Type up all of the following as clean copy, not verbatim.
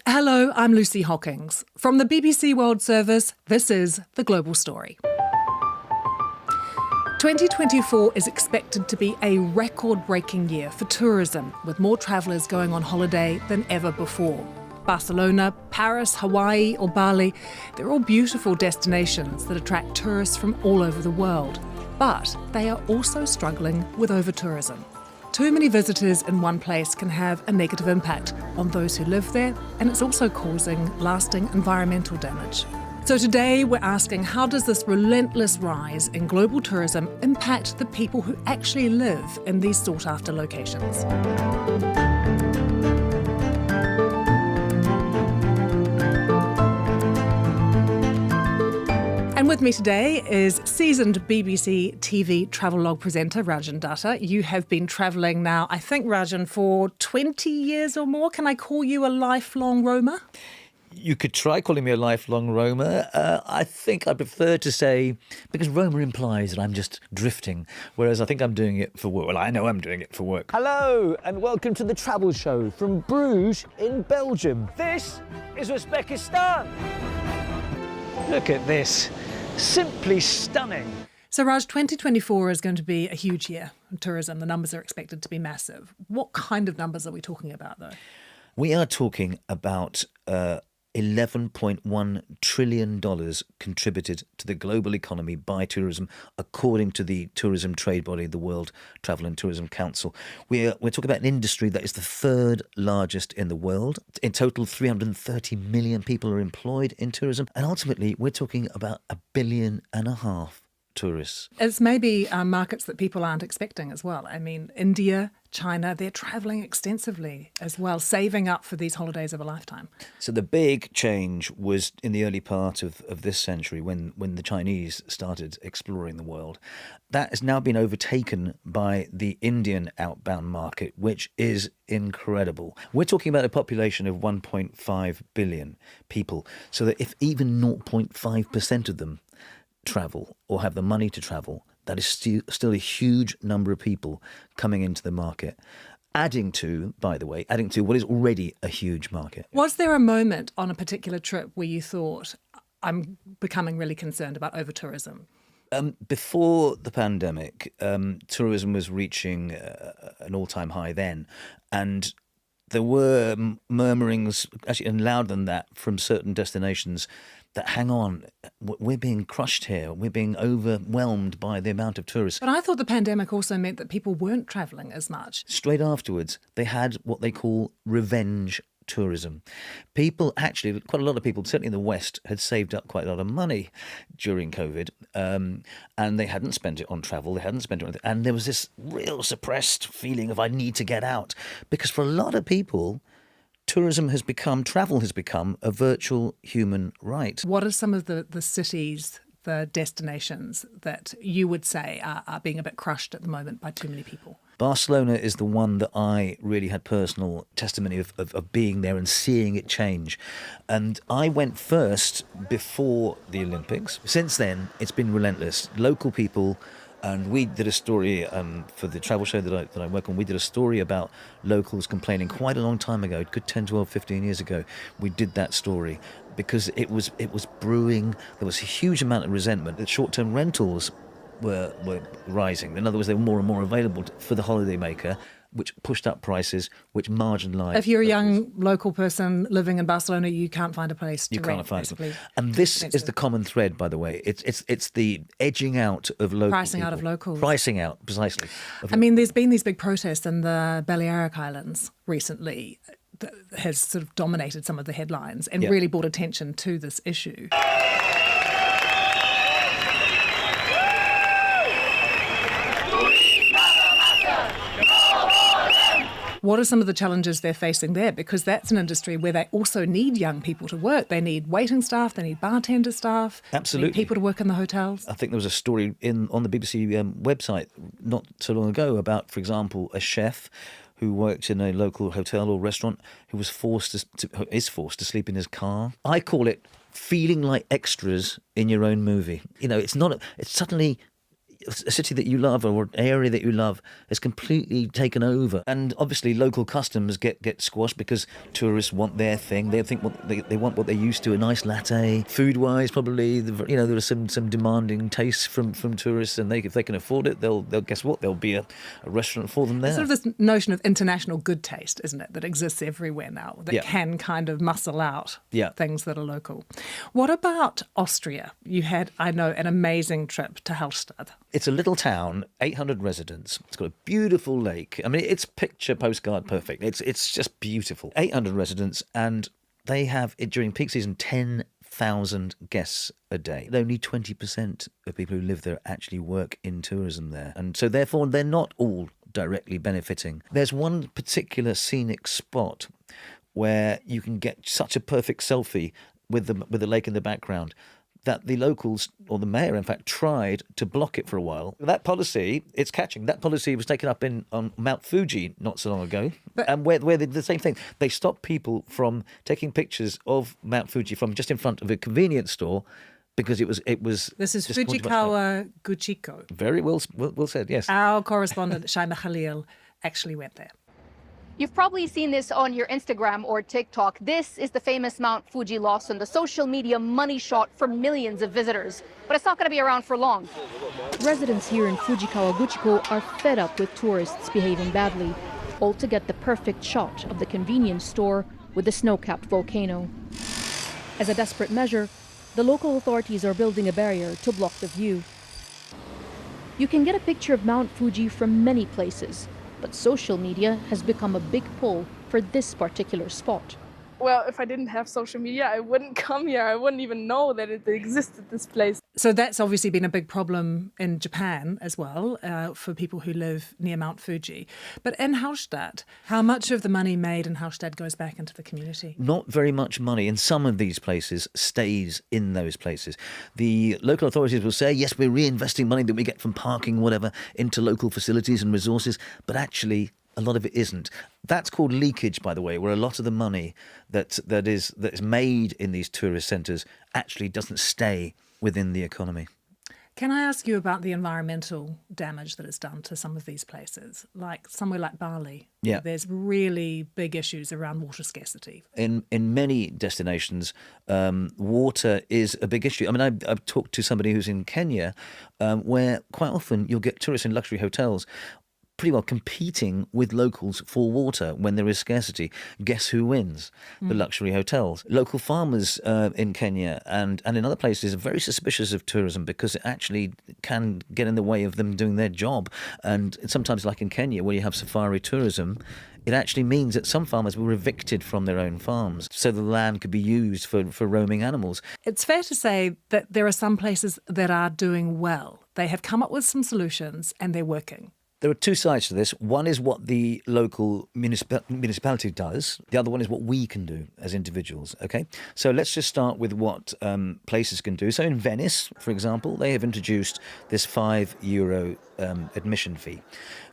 Hello, I'm Lucy Hockings. From the BBC World Service, this is The Global Story. 2024 is expected to be a record-breaking year for tourism, with more travellers going on holiday than ever before. Barcelona, Paris, Hawaii or Bali, they're all beautiful destinations that attract tourists from all over the world. But they are also struggling with over-tourism. Too many visitors in one place can have a negative impact on those who live there, and it's also causing lasting environmental damage. So today we're asking, how does this relentless rise in global tourism impact the people who actually live in these sought-after locations? And with me today is seasoned BBC TV travelogue presenter Rajan Datar. You have been travelling now, I think, Rajan, for 20 years or more. Can I call you a lifelong roamer? You could try calling me a lifelong roamer. I think I prefer to say, because roamer implies that I'm just drifting, whereas I think I'm doing it for work. Well, I know I'm doing it for work. Hello and welcome to the Travel Show from Bruges in Belgium. This is Uzbekistan. Look at this. Simply stunning. So Raj, 2024 is going to be a huge year in tourism. The numbers are expected to be massive. What kind of numbers are we talking about, though? We are talking about $11.1 trillion contributed to the global economy by tourism, according to the tourism trade body, the World Travel and Tourism Council. We're talking about an industry that is the third largest in the world. In total, 330 million people are employed in tourism. And ultimately, we're talking about 1.5 billion tourists. It's maybe markets that people aren't expecting as well. I mean, India, China, they're travelling extensively as well, saving up for these holidays of a lifetime. So the big change was in the early part of this century when the Chinese started exploring the world. That has now been overtaken by the Indian outbound market, which is incredible. We're talking about a population of 1.5 billion people, so that if even 0.5% of them travel or have the money to travel, that is still a huge number of people coming into the market, adding to what is already a huge market. Was there a moment on a particular trip where you thought, I'm becoming really concerned about over-tourism? Before the pandemic, tourism was reaching an all-time high then, and there were murmurings, actually, and louder than that, from certain destinations that, hang on, we're being crushed here. We're being overwhelmed by the amount of tourists. But I thought the pandemic also meant that people weren't travelling as much. Straight afterwards, they had what they call revenge tourism. People, actually, quite a lot of people, certainly in the West, had saved up quite a lot of money during COVID, and they hadn't spent it on travel, they hadn't spent it on, and there was this real suppressed feeling of, I need to get out. Because for a lot of people, travel has become a virtual human right. What are some of the cities, the destinations that you would say are being a bit crushed at the moment by too many people? Barcelona is the one that I really had personal testimony of being there and seeing it change. And I went first before the Olympics. Since then, it's been relentless. Local people. And we did a story for the travel show that I work on. We did a story about locals complaining quite a long time ago, good 10, 12, 15 years ago. We did that story because it was brewing. There was a huge amount of resentment. The short-term rentals were rising. In other words, they were more and more available for the holidaymaker, which pushed up prices, which marginalised. If you're a young local person living in Barcelona, you can't find a place to rent. You can't find it. And this is the common thread, by the way. It's the edging out of local pricing people. out of locals. Pricing out, precisely. I mean, there's been these big protests in the Balearic Islands recently that has sort of dominated some of the headlines and really brought attention to this issue. What are some of the challenges they're facing there? Because that's an industry where they also need young people to work. They need waiting staff, they need bartender staff. Absolutely. They need people to work in the hotels. I think there was a story on the BBC website not so long ago about, for example, a chef who worked in a local hotel or restaurant who was forced to sleep in his car. I call it feeling like extras in your own movie. You know, it's suddenly a city that you love or an area that you love is completely taken over. And obviously local customs get squashed because tourists want their thing. They think they want what they're used to, a nice latte. Food-wise, probably, there are some demanding tastes from tourists, and if they can afford it, they'll guess what? There'll be a restaurant for them there. It's sort of this notion of international good taste, isn't it, that exists everywhere now, that can kind of muscle out things that are local. What about Austria? You had, I know, an amazing trip to Hallsttat. It's a little town, 800 residents. It's got a beautiful lake. I mean, it's picture postcard perfect. It's just beautiful. 800 residents, and they have, during peak season, 10,000 guests a day. Only 20% of people who live there actually work in tourism there. And so therefore, they're not all directly benefiting. There's one particular scenic spot where you can get such a perfect selfie with the lake in the background that the locals, or the mayor in fact, tried to block it for a while. That policy, it's catching. That policy was taken up on Mount Fuji not so long ago, and where they did the same thing. They stopped people from taking pictures of Mount Fuji from just in front of a convenience store because it was. This is Fujikawa Guchiko. Very well said. Yes. Our correspondent Shaima Khalil actually went there. You've probably seen this on your Instagram or TikTok. This is the famous Mount Fuji Lawson, the social media money shot for millions of visitors. But it's not going to be around for long. Residents here in Fujikawa Guchiko are fed up with tourists behaving badly, all to get the perfect shot of the convenience store with the snow-capped volcano. As a desperate measure, the local authorities are building a barrier to block the view. You can get a picture of Mount Fuji from many places, but social media has become a big pull for this particular spot. Well, if I didn't have social media, I wouldn't come here. I wouldn't even know that it existed, this place. So that's obviously been a big problem in Japan as well, for people who live near Mount Fuji. But in Hallstatt, how much of the money made in Hallstatt goes back into the community? Not very much money in some of these places stays in those places. The local authorities will say, yes, we're reinvesting money that we get from parking, whatever, into local facilities and resources, but actually a lot of it isn't. That's called leakage, by the way, where a lot of the money that is made in these tourist centres actually doesn't stay within the economy. Can I ask you about the environmental damage that it's done to some of these places, like somewhere like Bali? Yeah. There's really big issues around water scarcity. In many destinations, water is a big issue. I mean, I've talked to somebody who's in Kenya, where quite often you'll get tourists in luxury hotels pretty well competing with locals for water when there is scarcity. Guess who wins? The luxury hotels. Local farmers in Kenya and in other places are very suspicious of tourism because it actually can get in the way of them doing their job. And sometimes, like in Kenya, where you have safari tourism, it actually means that some farmers were evicted from their own farms so the land could be used for roaming animals. It's fair to say that there are some places that are doing well. They have come up with some solutions and they're working. There are two sides to this. One is what the local municipality does. The other one is what we can do as individuals, okay? So let's just start with what places can do. So in Venice, for example, they have introduced this €5 admission fee.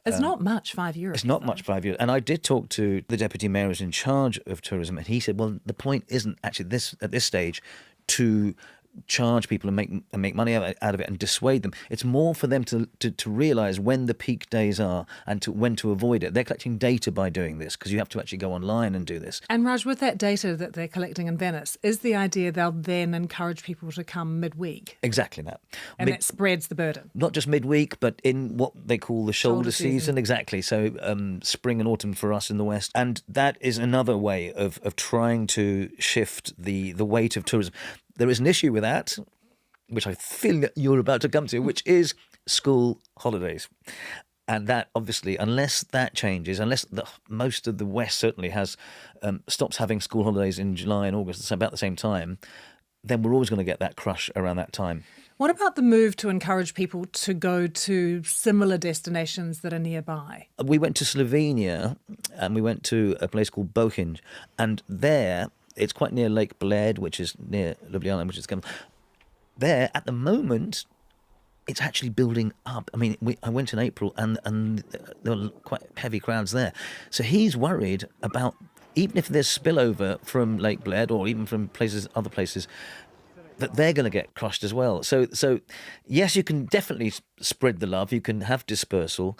It's not much, €5. It's not much, €5. And I did talk to the deputy mayor who's in charge of tourism, and he said, well, the point isn't actually at this stage to charge people and make money out of it and dissuade them. It's more for them to realise when the peak days are and when to avoid it. They're collecting data by doing this because you have to actually go online and do this. And Raj, with that data that they're collecting in Venice, is the idea they'll then encourage people to come midweek? Exactly that. And that spreads the burden. Not just midweek, but in what they call the shoulder season. Exactly. So spring and autumn for us in the West. And that is another way of trying to shift the weight of tourism. There is an issue with that, which I feel that you're about to come to, which is school holidays. And that, obviously, unless that changes, unless most of the West certainly stops having school holidays in July and August at about the same time, then we're always going to get that crush around that time. What about the move to encourage people to go to similar destinations that are nearby? We went to Slovenia and we went to a place called Bohinj, and there it's quite near Lake Bled, which is near Ljubljana, which is there at the moment. It's actually building up. I mean, I went in April and there were quite heavy crowds there. So he's worried about, even if there's spillover from Lake Bled or even from other places, that they're going to get crushed as well. So yes, you can definitely spread the love. You can have dispersal,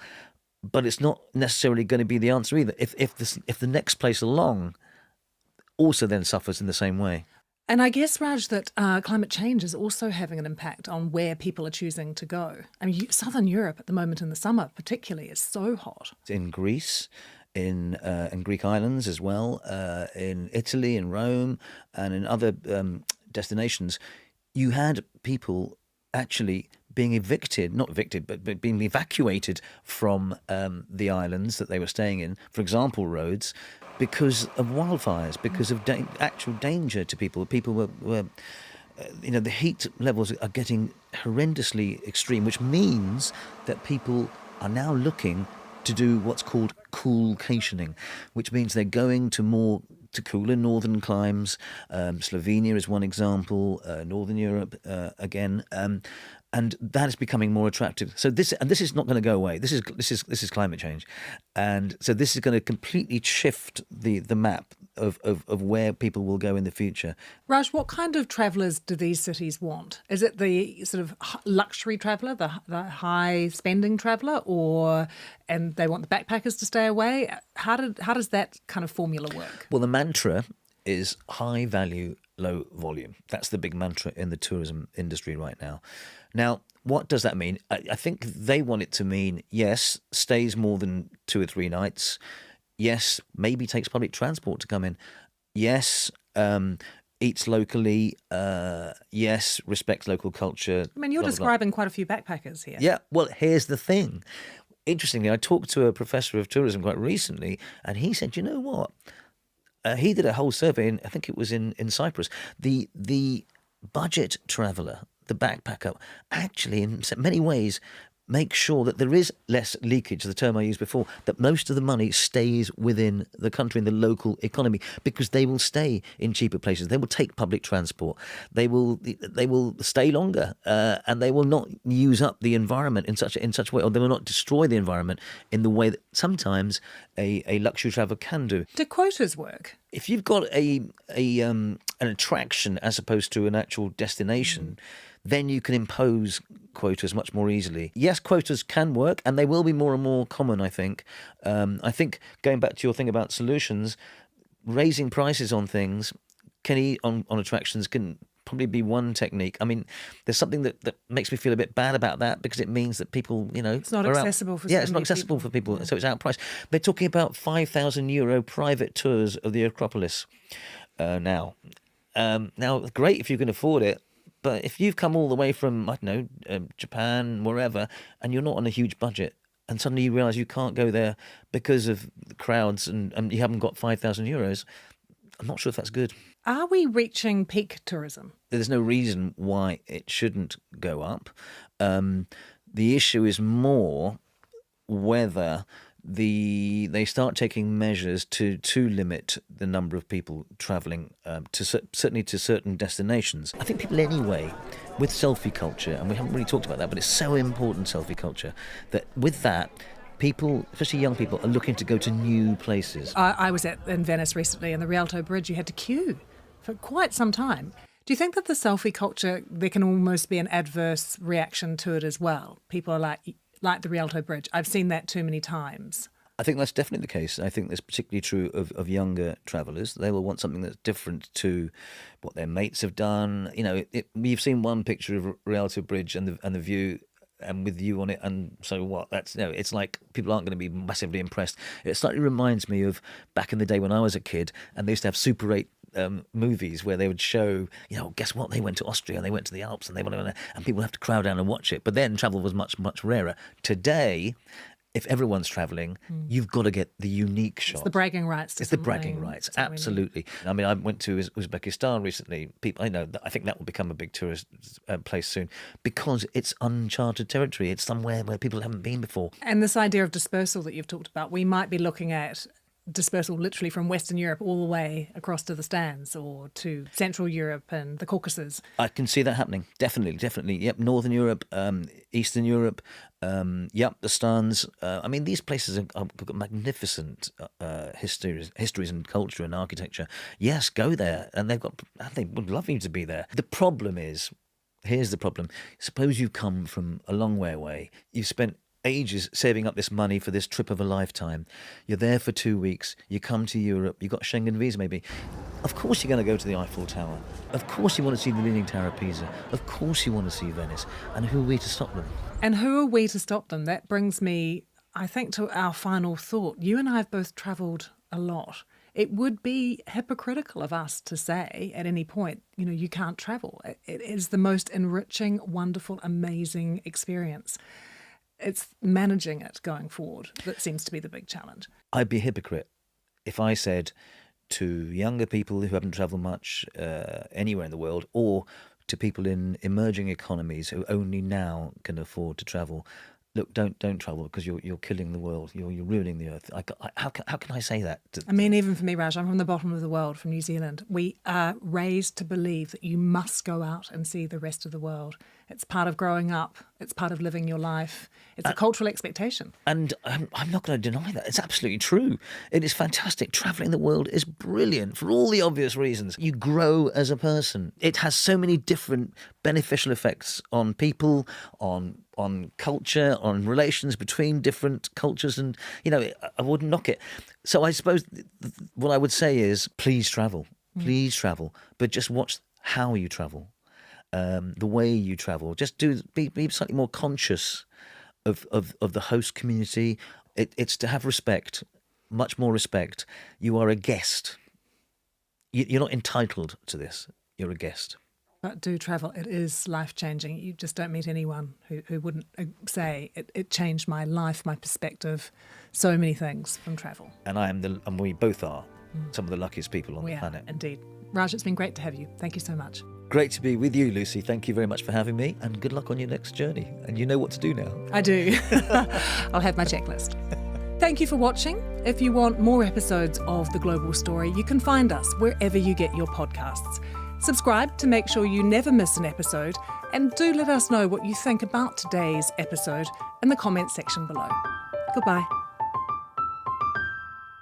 but it's not necessarily going to be the answer either. If the next place along also then suffers in the same way. And I guess, Raj, that climate change is also having an impact on where people are choosing to go. I mean, Southern Europe at the moment in the summer particularly is so hot. In Greece, in Greek islands as well, in Italy, in Rome, and in other destinations, you had people actually being evicted, not evicted, but being evacuated from the islands that they were staying in, for example, Rhodes, because of wildfires, because of actual danger to people. People were the heat levels are getting horrendously extreme, which means that people are now looking to do what's called coolcationing, which means they're going to cooler northern climes. Slovenia is one example, Northern Europe again, and that is becoming more attractive. So this is not going to go away. This is climate change, and so this is going to completely shift the map of where people will go in the future. Raj, what kind of travellers do these cities want? Is it the sort of luxury traveller, the high spending traveller, and they want the backpackers to stay away? How does that kind of formula work? Well, the mantra is high value, low volume. That's the big mantra in the tourism industry right now. Now, what does that mean? I think they want it to mean, yes, stays more than 2 or 3 nights. Yes, maybe takes public transport to come in. Yes, eats locally. Yes, respects local culture. I mean, you're describing quite a few backpackers here. Yeah, well, here's the thing. Interestingly, I talked to a professor of tourism quite recently, and he said, you know what? He did a whole survey, I think it was in Cyprus. The budget traveller, the backpacker, actually in many ways make sure that there is less leakage, the term I used before, that most of the money stays within the country, in the local economy, because they will stay in cheaper places. They will take public transport. They will stay longer, and they will not use up the environment in such a way, or they will not destroy the environment in the way that sometimes a luxury traveller can do. Do quotas work? If you've got an attraction as opposed to an actual destination, then you can impose quotas much more easily. Yes, quotas can work, and they will be more and more common, I think. I think, going back to your thing about solutions, raising prices on things, on attractions can probably be one technique. I mean, there's something that makes me feel a bit bad about that, because it means that people, it's not accessible for it's not accessible for people, so it's outpriced. They're talking about €5,000 private tours of the Acropolis now. Now, great if you can afford it. But if you've come all the way from, I don't know, Japan, wherever, and you're not on a huge budget, and suddenly you realise you can't go there because of the crowds and you haven't got €5,000, I'm not sure if that's good. Are we reaching peak tourism? There's no reason why it shouldn't go up. The issue is more whether they start taking measures to limit the number of people travelling certainly to certain destinations. I think people anyway, with selfie culture, and we haven't really talked about that, but it's so important, selfie culture, that with that, people, especially young people, are looking to go to new places. I was in Venice recently, and the Rialto Bridge, you had to queue for quite some time. Do you think that the selfie culture, there can almost be an adverse reaction to it as well? People are like the Rialto Bridge. I've seen that too many times. I think that's definitely the case. I think that's particularly true of younger travellers. They will want something that's different to what their mates have done. You've seen one picture of Rialto Bridge and the view, and with you on it, and so what? That's it's like people aren't going to be massively impressed. It slightly reminds me of back in the day when I was a kid, and they used to have Super 8 movies where they would show, guess what? They went to Austria and they went to the Alps, and and people have to crowd down and watch it. But then travel was much, much rarer. Today, if everyone's travelling, you've got to get the unique shot. It's the bragging rights. It's the bragging rights, absolutely. I mean, I went to Uzbekistan recently. I think that will become a big tourist place soon, because it's uncharted territory. It's somewhere where people haven't been before. And this idea of dispersal that you've talked about, we might be looking at dispersal literally from Western Europe all the way across to the stands or to Central Europe and the Caucasus. I can see that happening. Definitely. Yep, Northern Europe, Eastern Europe, the stands. I mean, these places have got magnificent histories and culture and architecture. Yes, go there, and they would love you to be there. The problem is, here's the problem. Suppose you've come from a long way away. You've spent ages saving up this money for this trip of a lifetime. You're there for 2 weeks. You come to Europe. You've got a Schengen visa maybe. Of course you're going to go to the Eiffel Tower. Of course you want to see the Leaning Tower of Pisa. Of course you want to see Venice. And who are we to stop them? And who are we to stop them? That brings me, I think, to our final thought. You and I have both travelled a lot. It would be hypocritical of us to say at any point, you can't travel. It is the most enriching, wonderful, amazing experience. It's managing it going forward that seems to be the big challenge. I'd be a hypocrite if I said to younger people who haven't travelled much anywhere in the world, or to people in emerging economies who only now can afford to travel, look, don't travel because you're killing the world. You're ruining the earth. How can I say that? I mean, even for me, Raj, I'm from the bottom of the world, from New Zealand. We are raised to believe that you must go out and see the rest of the world. It's part of growing up. It's part of living your life. It's a cultural expectation. And I'm not going to deny that. It's absolutely true. It is fantastic. Travelling the world is brilliant for all the obvious reasons. You grow as a person. It has so many different beneficial effects on people, on culture, on relations between different cultures. And, I wouldn't knock it. So I suppose what I would say is please travel. Please travel. But just watch how you travel. The way you travel, just be slightly more conscious of the host community. It's to have respect, much more respect. You are a guest. You're not entitled to this. You're a guest. But do travel. It is life-changing. You just don't meet anyone who wouldn't say it changed my life, my perspective, so many things from travel. And we both are some of the luckiest people on the planet. Indeed. Raj, it's been great to have you. Thank you so much. Great to be with you, Lucy. Thank you very much for having me, and good luck on your next journey. And you know what to do now. I do. I'll have my checklist. Thank you for watching. If you want more episodes of The Global Story, you can find us wherever you get your podcasts. Subscribe to make sure you never miss an episode, and do let us know what you think about today's episode in the comments section below. Goodbye.